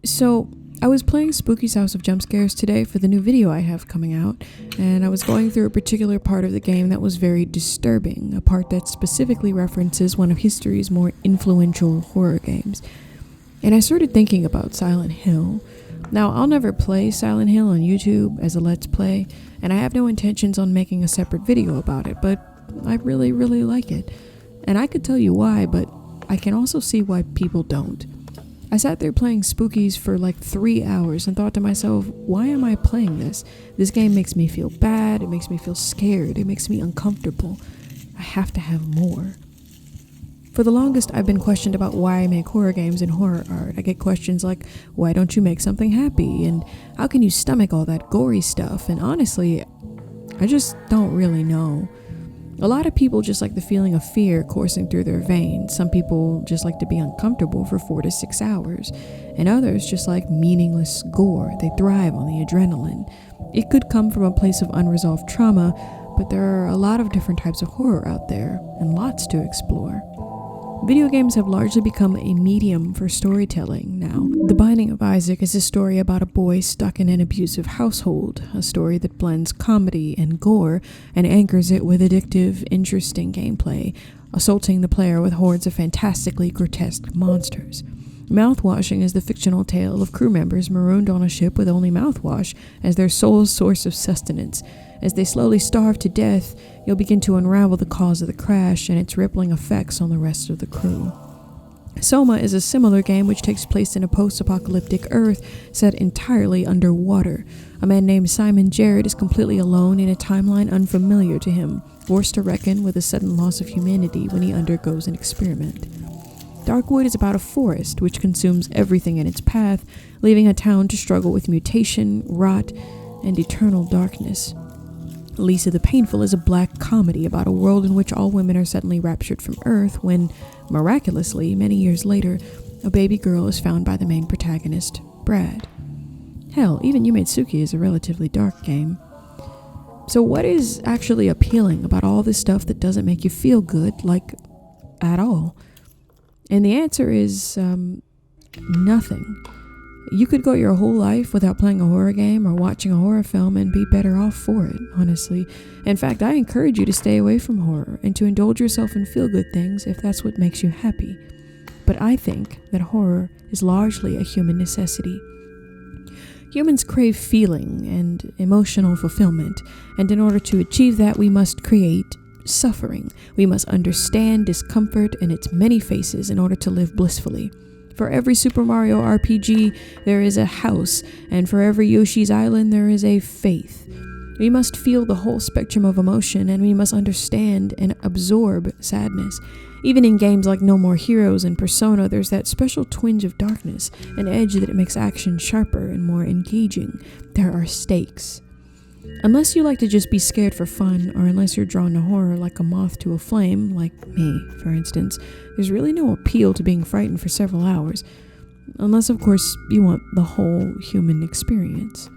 So, I was playing Spooky's House of Jump Scares today for the new video I have coming out, and I was going through a particular part of the game that was very disturbing, a part that specifically references one of history's more influential horror games. And I started thinking about Silent Hill. Now, I'll never play Silent Hill on YouTube as a Let's Play, and I have no intentions on making a separate video about it, but I really, really like it. And I could tell you why, but I can also see why people don't. I sat there playing Spookies for like 3 hours and thought to myself, why am I playing this? This game makes me feel bad, it makes me feel scared, it makes me uncomfortable. I have to have more. For the longest, I've been questioned about why I make horror games and horror art. I get questions like, why don't you make something happy? And how can you stomach all that gory stuff? And honestly, I just don't really know. A lot of people just like the feeling of fear coursing through their veins. Some people just like to be uncomfortable for 4 to 6 hours. And others just like meaningless gore. They thrive on the adrenaline. It could come from a place of unresolved trauma, but there are a lot of different types of horror out there, and lots to explore. Video games have largely become a medium for storytelling now. The Binding of Isaac is a story about a boy stuck in an abusive household, a story that blends comedy and gore and anchors it with addictive, interesting gameplay, assaulting the player with hordes of fantastically grotesque monsters. Mouthwashing is the fictional tale of crew members marooned on a ship with only mouthwash as their sole source of sustenance. As they slowly starve to death, you'll begin to unravel the cause of the crash and its rippling effects on the rest of the crew. Soma is a similar game which takes place in a post-apocalyptic Earth set entirely underwater. A man named Simon Jarrett is completely alone in a timeline unfamiliar to him, forced to reckon with a sudden loss of humanity when he undergoes an experiment. Darkwood is about a forest which consumes everything in its path, leaving a town to struggle with mutation, rot, and eternal darkness. Lisa the Painful is a black comedy about a world in which all women are suddenly raptured from Earth when, miraculously, many years later, a baby girl is found by the main protagonist, Brad. Hell, even You Made Suki is a relatively dark game. So what is actually appealing about all this stuff that doesn't make you feel good, like, at all? And the answer is, nothing. You could go your whole life without playing a horror game or watching a horror film and be better off for it, honestly. In fact, I encourage you to stay away from horror and to indulge yourself in feel-good things if that's what makes you happy. But I think that horror is largely a human necessity. Humans crave feeling and emotional fulfillment, and in order to achieve that, we must create suffering. We must understand discomfort and its many faces in order to live blissfully. For every Super Mario RPG, there is a house, and for every Yoshi's Island, there is a faith. We must feel the whole spectrum of emotion, and we must understand and absorb sadness. Even in games like No More Heroes and Persona, there's that special twinge of darkness, an edge that makes action sharper and more engaging. There are stakes. Unless you like to just be scared for fun, or unless you're drawn to horror like a moth to a flame, like me, for instance, there's really no appeal to being frightened for several hours. Unless, of course, you want the whole human experience.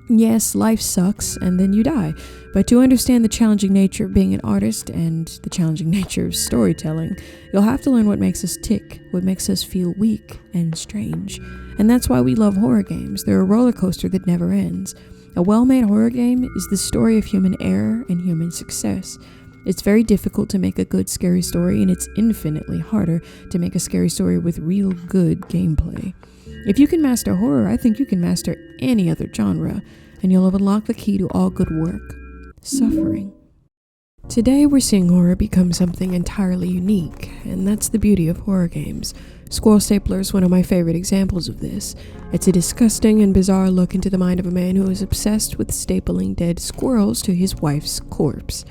Yes, life sucks, and then you die. But to understand the challenging nature of being an artist and the challenging nature of storytelling, you'll have to learn what makes us tick, what makes us feel weak and strange. And that's why we love horror games. They're a roller coaster that never ends. A well-made horror game is the story of human error and human success. It's very difficult to make a good scary story, and it's infinitely harder to make a scary story with real good gameplay. If you can master horror, I think you can master any other genre, and you'll have unlocked the key to all good work: suffering. Today we're seeing horror become something entirely unique, and that's the beauty of horror games. Squirrel Stapler is one of my favorite examples of this. It's a disgusting and bizarre look into the mind of a man who is obsessed with stapling dead squirrels to his wife's corpse.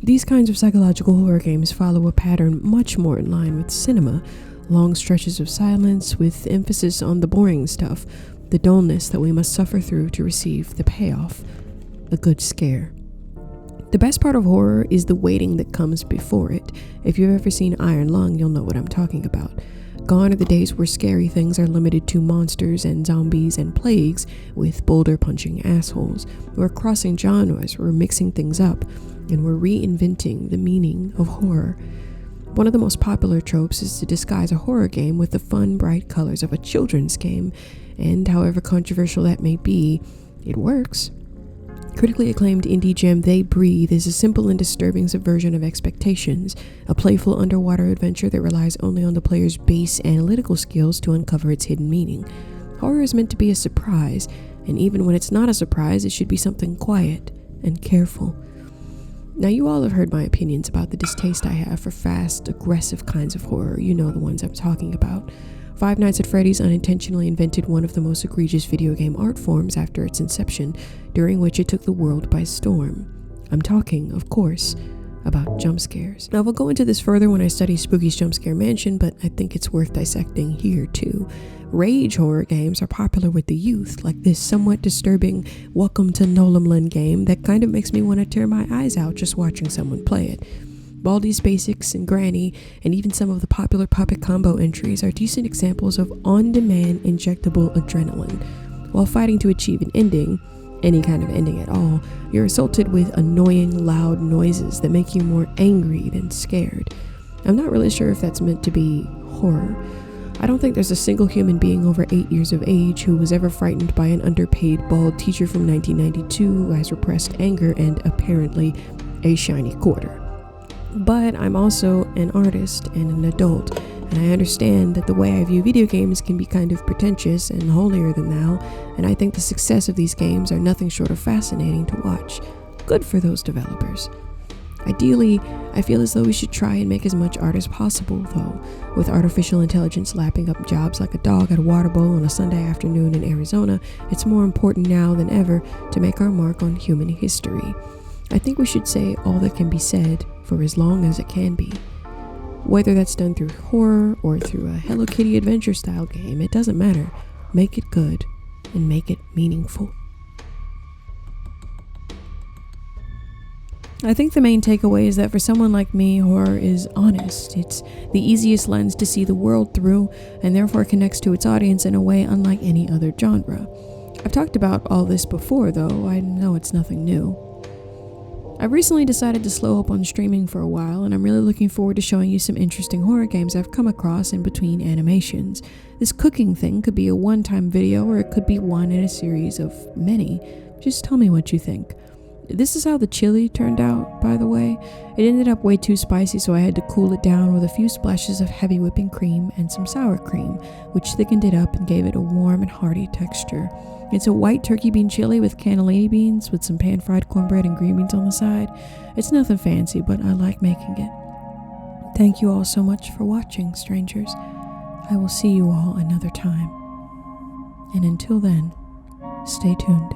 These kinds of psychological horror games follow a pattern much more in line with cinema. Long stretches of silence with emphasis on the boring stuff, the dullness that we must suffer through to receive the payoff, a good scare. The best part of horror is the waiting that comes before it. If you've ever seen Iron Lung, you'll know what I'm talking about. Gone are the days where scary things are limited to monsters and zombies and plagues with boulder-punching assholes. We're crossing genres, we're mixing things up, and we're reinventing the meaning of horror. One of the most popular tropes is to disguise a horror game with the fun, bright colors of a children's game, and however controversial that may be, it works. Critically acclaimed indie gem They Breathe is a simple and disturbing subversion of expectations, a playful underwater adventure that relies only on the player's base analytical skills to uncover its hidden meaning. Horror is meant to be a surprise, and even when it's not a surprise, it should be something quiet and careful. Now, you all have heard my opinions about the distaste I have for fast, aggressive kinds of horror. You know the ones I'm talking about. Five Nights at Freddy's unintentionally invented one of the most egregious video game art forms after its inception, during which it took the world by storm. I'm talking, of course, about jump scares. Now, we'll go into this further when I study Spooky's Jump Scare Mansion, but I think it's worth dissecting here too. Rage horror games are popular with the youth, like this somewhat disturbing Welcome to Nolemlin game that kind of makes me want to tear my eyes out just watching someone play it. Baldi's Basics and Granny, and even some of the popular puppet combo entries are decent examples of on-demand injectable adrenaline. While fighting to achieve an ending, any kind of ending at all, you're assaulted with annoying, loud noises that make you more angry than scared. I'm not really sure if that's meant to be horror. I don't think there's a single human being over 8 years of age who was ever frightened by an underpaid bald teacher from 1992 who has repressed anger and apparently a shiny quarter. But I'm also an artist and an adult, and I understand that the way I view video games can be kind of pretentious and holier than thou, and I think the success of these games are nothing short of fascinating to watch. Good for those developers. Ideally, I feel as though we should try and make as much art as possible, though, with artificial intelligence lapping up jobs like a dog at a water bowl on a Sunday afternoon in Arizona. It's more important now than ever to make our mark on human history. I think we should say all that can be said for as long as it can be. Whether that's done through horror or through a Hello Kitty adventure style game, it doesn't matter. Make it good and make it meaningful. I think the main takeaway is that for someone like me, horror is honest. It's the easiest lens to see the world through, and therefore connects to its audience in a way unlike any other genre. I've talked about all this before, though. I know it's nothing new. I've recently decided to slow up on streaming for a while, and I'm really looking forward to showing you some interesting horror games I've come across in between animations. This cooking thing could be a one-time video, or it could be one in a series of many. Just tell me what you think. This is how the chili turned out, by the way. It ended up way too spicy, so I had to cool it down with a few splashes of heavy whipping cream and some sour cream, which thickened it up and gave it a warm and hearty texture. It's a white turkey bean chili with cannellini beans with some pan-fried cornbread and green beans on the side. It's nothing fancy, but I like making it. Thank you all so much for watching, strangers. I will see you all another time. And until then, stay tuned.